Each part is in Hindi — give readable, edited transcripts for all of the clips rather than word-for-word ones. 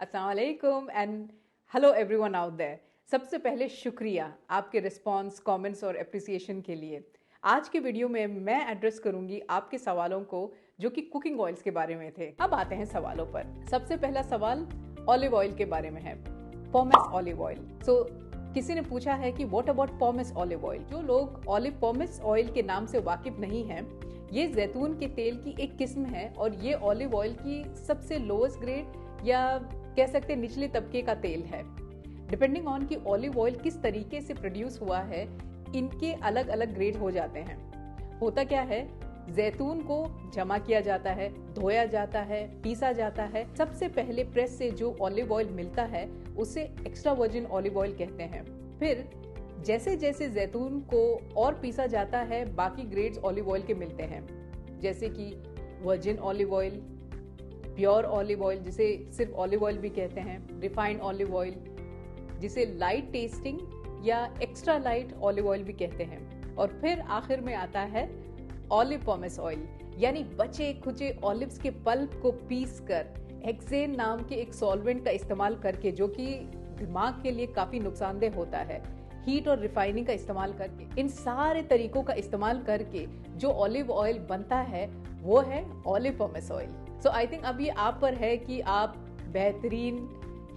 अस्सलाम वालेकुम and hello everyone out there. सबसे पहले शुक्रिया आपके रिस्पांस, कमेंट्स और एप्रिसिएशन के लिए। आज के वीडियो में मैं एड्रेस करूंगी आपके सवालों को जो कि कुकिंग ऑयल्स के बारे में थे। अब आते हैं सवालों पर। सबसे पहला सवाल ऑलिव ऑयल के बारे में है, पोमेस ऑलिव ऑयल। सो किसी ने पूछा है कि what about pomace olive oil. जो लोग ऑलिव पोमेस ऑयल के नाम से वाकिफ नहीं हैं, ये जैतून के तेल की एक किस्म है और ये ऑलिव ऑयल की सबसे लोएस्ट ग्रेड या कह सकते हैं निचले तबके का तेल है। डिपेंडिंग ऑन कि ऑलिव ऑयल किस तरीके से प्रोड्यूस हुआ है, इनके अलग अलग ग्रेड हो जाते हैं। होता क्या है, जैतून को जमा किया जाता है, धोया जाता है, पीसा जाता है। सबसे पहले प्रेस से जो ऑलिव ऑयल मिलता है उसे एक्स्ट्रा वर्जिन ऑलिव ऑयल कहते हैं। फिर जैसे जैसे जैतून को और पीसा जाता है, बाकी ग्रेड्स ऑलिव ऑयल के मिलते हैं, जैसे कि virgin olive oil, pure olive oil जिसे सिर्फ ऑलिव ऑयल भी कहते हैं, रिफाइंड ऑलिव ऑयल जिसे लाइट टेस्टिंग या एक्स्ट्रा लाइट ऑलिव ऑयल भी कहते हैं, और फिर आखिर में आता है ऑलिव पोमेस ऑयल, यानी बचे खुचे ऑलिव्स के पल्प को पीस कर हेक्सेन नाम के एक सॉल्वेंट का इस्तेमाल करके, जो कि दिमाग के लिए काफी नुकसानदेह होता है, हीट और रिफाइनिंग का इस्तेमाल करके, इन सारे तरीकों का इस्तेमाल करके जो ऑलिव ऑयल बनता है वो है olive pomace oil. So I think अब ये आप पर है कि आप बेहतरीन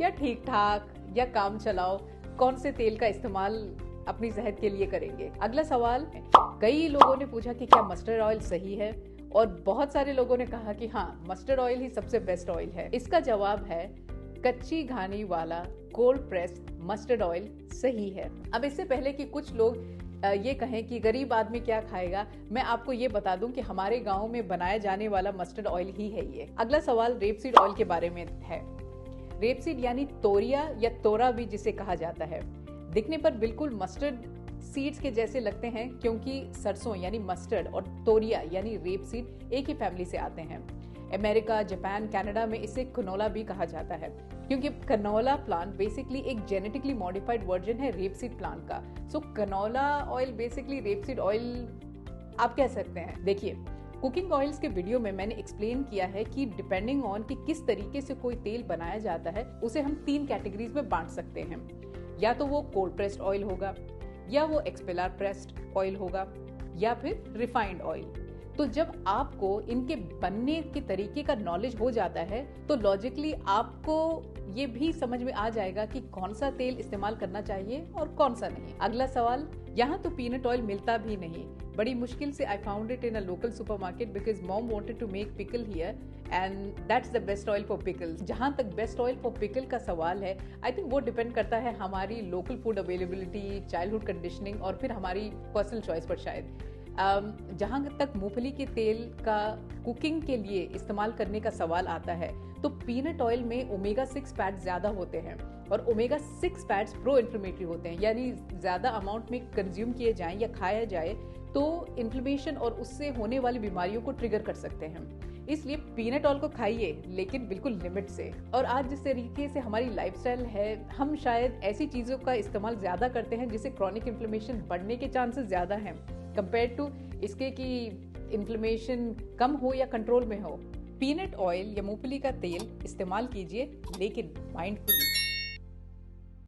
या ठीक ठाक या काम चलाओ कौन से तेल का इस्तेमाल अपनी सेहत के लिए करेंगे। अगला सवाल, कई लोगों ने पूछा कि क्या मस्टर्ड ऑयल सही है, और बहुत सारे लोगों ने कहा कि हाँ, मस्टर्ड ऑयल ही सबसे बेस्ट ऑयल है। इसका जवाब है कच्ची घानी वाला कोल्ड प्रेस्ड मस्टर्ड ऑयल सही है। अब इससे पहले कि कुछ लोग ये कहें कि गरीब आदमी क्या खाएगा, मैं आपको ये बता दूं कि हमारे गांव में बनाया जाने वाला मस्टर्ड ऑयल ही है ये। अगला सवाल रेपसीड ऑयल के बारे में है। रेपसीड यानी तोरिया या तोरा भी जिसे कहा जाता है, दिखने पर बिल्कुल मस्टर्ड सीड्स के जैसे लगते हैं, क्योंकि सरसों यानी मस्टर्ड और तोरिया यानी रेपसीड एक ही फैमिली से आते हैं। अमेरिका, जापान, कनाडा में इसे कनोला भी कहा जाता है, क्योंकि कनोला प्लांट बेसिकली एक जेनेटिकली मॉडिफाइड वर्जन है रेपसीड प्लांट का। So canola oil basically rapeseed oil आप कह सकते हैं। देखिए, कुकिंग ऑयल्स के वीडियो में मैंने एक्सप्लेन किया है कि डिपेंडिंग ऑन कि किस तरीके से कोई तेल बनाया जाता है, उसे हम 3 कैटेगरीज में बांट सकते हैं। या तो वो कोल्ड प्रेस्ड ऑयल होगा, या वो एक्सपेलर प्रेस्ड ऑयल होगा, या फिर रिफाइंड ऑयल। तो जब आपको इनके बनने के तरीके का नॉलेज हो जाता है तो लॉजिकली आपको ये भी समझ में आ जाएगा कि कौन सा तेल इस्तेमाल करना चाहिए और कौन सा नहीं। अगला सवाल, यहाँ तो पीनट ऑयल मिलता भी नहीं, बड़ी मुश्किल से I found it in a local supermarket because mom wanted to make pickle here and that's the best oil for pickles. जहाँ तक बेस्ट ऑयल फॉर पिकल का सवाल है, आई थिंक वो डिपेंड करता है हमारी local food availability, childhood conditioning और फिर हमारी पर्सनल चॉइस पर शायद। जहाँ तक मूंगफली के तेल का कुकिंग के लिए इस्तेमाल करने का सवाल आता है, तो पीनट ऑयल में ओमेगा 6 फैट्स ज्यादा होते हैं, और ओमेगा 6 फैट्स प्रो इन्फ्लेमेटरी होते हैं, यानी ज्यादा अमाउंट में कंज्यूम किए जाएं या खाया जाए तो इन्फ्लेमेशन और उससे होने वाली बीमारियों को ट्रिगर कर सकते हैं। इसलिए पीनट ऑयल को खाइए, लेकिन बिल्कुल लिमिट से। और आज जिस तरीके से हमारी लाइफस्टाइल है, हम शायद ऐसी चीजों का इस्तेमाल ज्यादा करते हैं जिससे क्रॉनिक इन्फ्लेमेशन बढ़ने के चांसेस ज्यादा हैं कंपेयर टू इसके कि इन्फ्लेमेशन कम हो या कंट्रोल में हो। पीनट ऑयल या मूंगफली का तेल इस्तेमाल कीजिए, लेकिन माइंडफुली।